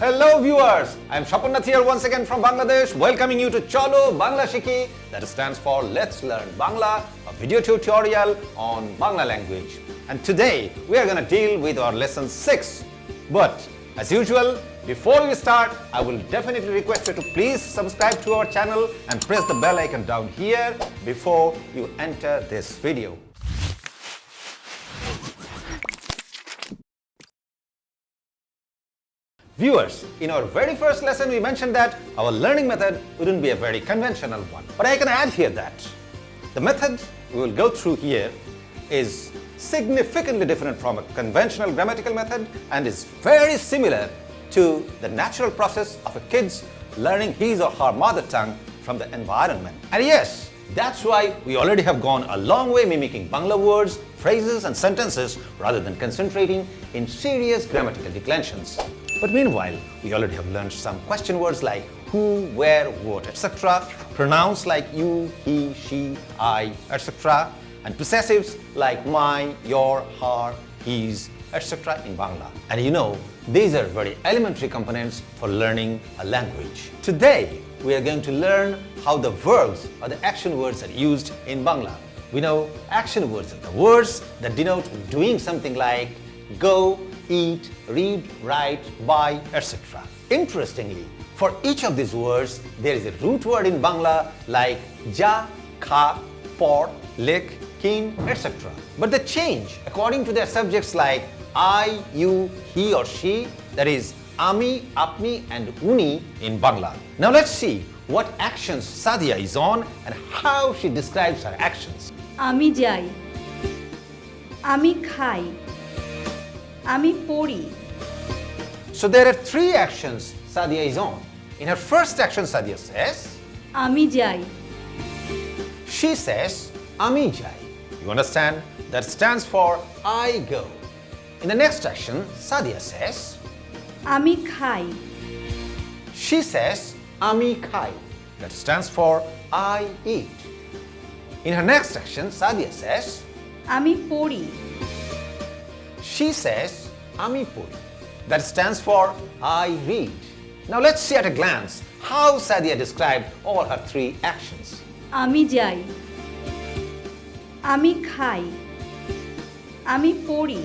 Hello viewers, I am Shapannath here once again from Bangladesh, welcoming you to Cholo Bangla Shiki, that stands for Let's Learn Bangla, a video tutorial on Bangla language. And today we are going to deal with our lesson 6. But as usual, before we start, I will definitely request you to please subscribe to our channel and press the bell icon down here before you enter this video. Viewers, in our very first lesson we mentioned that our learning method wouldn't be a very conventional one. But I can add here that the method we will go through here is significantly different from a conventional grammatical method and is very similar to the natural process of a kid's learning his or her mother tongue from the environment. And yes, that's why we already have gone a long way mimicking Bangla words, phrases and sentences rather than concentrating in serious grammatical declensions. But meanwhile, we already have learned some question words like who, where, what, etc. Pronouns like you, he, she, I, etc. And possessives like my, your, her, his, etc. in Bangla. And you know, these are very elementary components for learning a language. Today, we are going to learn how the verbs or the action words are used in Bangla. We know action words are the words that denote doing something like go, eat, read, write, buy, etc. Interestingly, for each of these words, there is a root word in Bangla like ja, kha, por, lek, kin, etc. But they change according to their subjects like I, you, he or she, that is ami, apni and uni in Bangla. Now let's see what actions Sadia is on and how she describes her actions. Ami jai, ami khai, ami pori. So there are three actions Sadia is on. In her first action, Sadia says, Ami jai, she says, ami jai. You understand? That stands for I go. In the next action, Sadia says, ami khai, she says, ami khai. That stands for I eat. In her next action, Sadia says, ami pori, she says, ami puri. That stands for I read. Now let's see at a glance how Sadia described all her three actions. ami jai, ami khai, ami pori.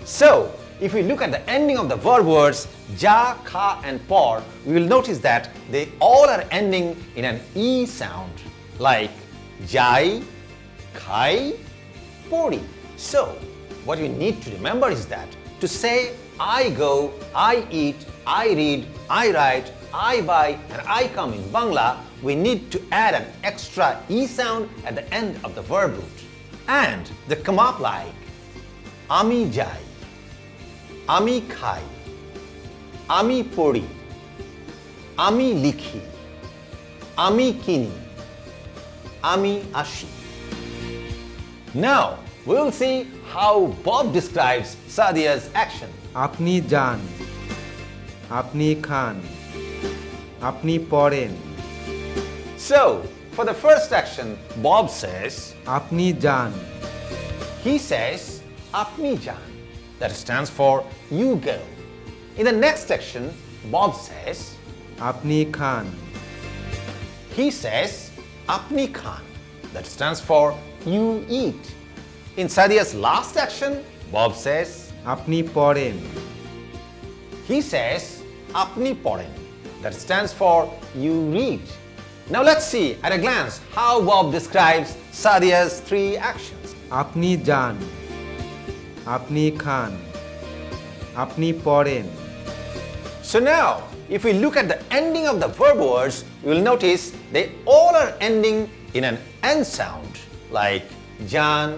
So, if we look at the ending of the verb words ja, kha and por, we will notice that they all are ending in an E sound like jai, khai, pori. So, what we need to remember is that to say I go, I eat, I read, I write, I buy and I come in Bangla, we need to add an extra E sound at the end of the verb root. And they come up like ami jai, ami khai, ami pori, ami likhi, ami kini, ami ashi. Now, we will see how Bob describes Sadia's action. আপনি যান, আপনি খান, আপনি পড়েন। So, for the first action, Bob says, আপনি যান, he says, apni jan. That stands for you go. In the next section, Bob says, আপনি খান, he says, apni khan. That stands for you eat. In Sadia's last action, Bob says, আপনি পড়েন, he says, apni poren. That stands for you read. Now let's see at a glance how Bob describes Sadia's three actions. আপনি যান, আপনি খান, আপনি পড়েন। So now, if we look at the ending of the verb words, we will notice they all are ending in an N sound like jan,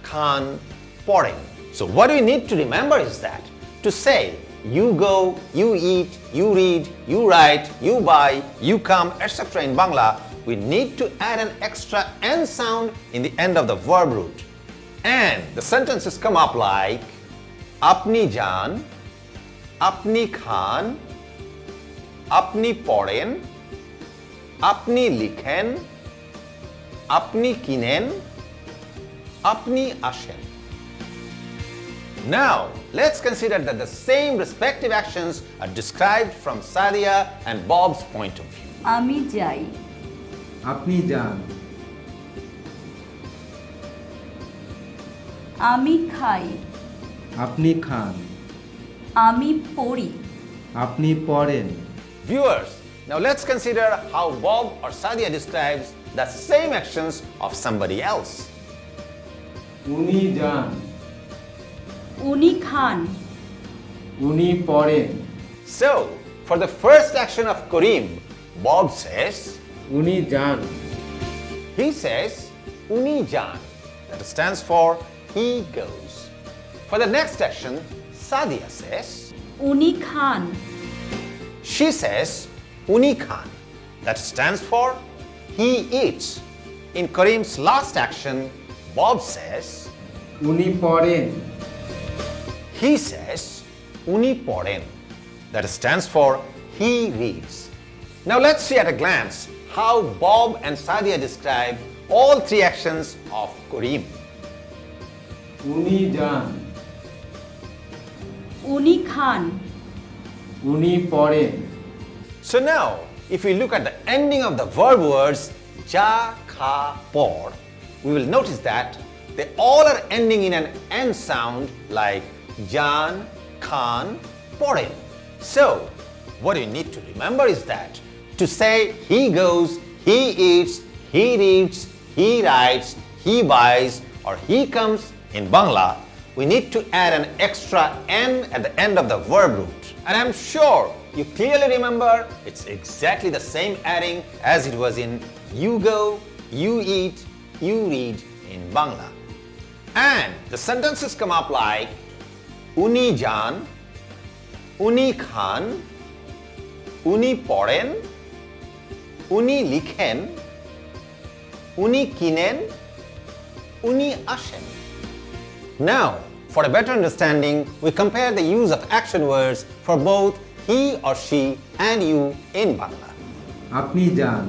khan, poren. So what we need to remember is that to say you go, you eat, you read, you write, you buy, you come, etc. in Bangla, we need to add an extra N sound in the end of the verb root. And the sentences come up like apni jan, apni khan, apni poren, apni likhen, apni kinen, apni ashen. Now, let's consider that the same respective actions are described from Sadia and Bob's point of view. আমি যাই, আপনি যান, আমি খাই, আপনি খান, আমি পড়ি, আপনি পড়েন। Viewers, now let's consider how Bob or Sadia describes the same actions of somebody else. উনি যান, উনি খান, উনি পড়েন, So, for the first action of Karim, Bob says, উনি যান, he says, Uni Jan. That stands for he goes. For the next action, Sadia says, উনি খান, she says, Uni Khan. That stands for he eats. In Karim's last action, Bob says, উনি পড়েন, he says, Uni Poren. That stands for he reads. Now let's see at a glance how Bob and Sadia describe all three actions of Karim. উনি যান, উনি খান, উনি পড়েন। So now, if we look at the ending of the verb words ja, kha, por, we will notice that they all are ending in an n sound like jan, khan, poren. So, what you need to remember is that to say he goes, he eats, he reads, he writes, he buys, or he comes in Bangla, we need to add an extra n at the end of the verb root. And I'm sure you clearly remember it's exactly the same adding as it was in you go, you eat, you read in Bangla. And the sentences come up like Uni Jan, Uni Khan, Uni Poren, Uni Likhen, Uni Kinen, Uni Ashen. Now, for a better understanding, we compare the use of action words for both he or she and you in Bangla. আপনি যান,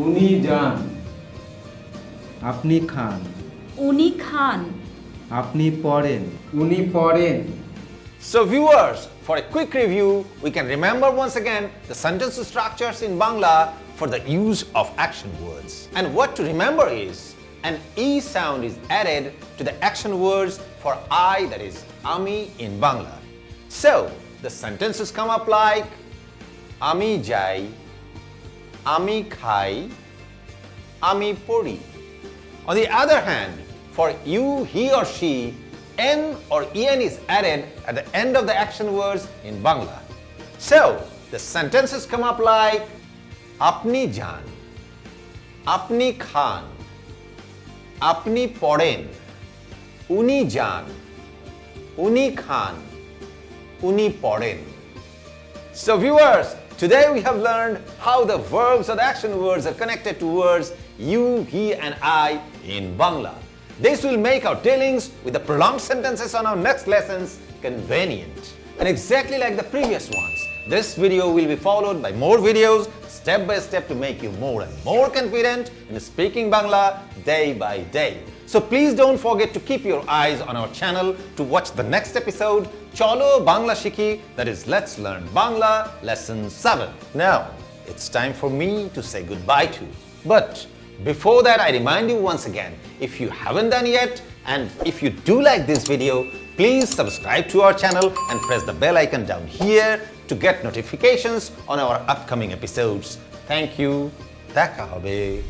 উনি যান, আপনি খান, উনি খান, আপনি পড়েন, উনি পড়েন। So viewers, for a quick review, we can remember once again the sentence structures in Bangla for the use of action words. And what to remember is, an E sound is added to the action words for I, that is Ami in Bangla. So, the sentences come up like Ami jai, Ami khai, Ami pori. On the other hand, for you, he or she, N or En is added at the end of the action words in Bangla. So, the sentences come up like Apni jan, Apni khan, Apni poren, Uni jan, Uni khan, Uni poren. So viewers, today we have learned how the verbs or the action words are connected to words you, he and I in Bangla. This will make our dealings with the prolonged sentences on our next lessons convenient. And exactly like the previous ones, this video will be followed by more videos step by step to make you more and more confident in speaking Bangla day by day. So please don't forget to keep your eyes on our channel to watch the next episode, Cholo Bangla Shiki, that is Let's Learn Bangla Lesson 7. Now, it's time for me to say goodbye to you. But before that, I remind you once again, if you haven't done yet, and if you do like this video, please subscribe to our channel and press the bell icon down here to get notifications on our upcoming episodes. Thank you. Dekha hobe.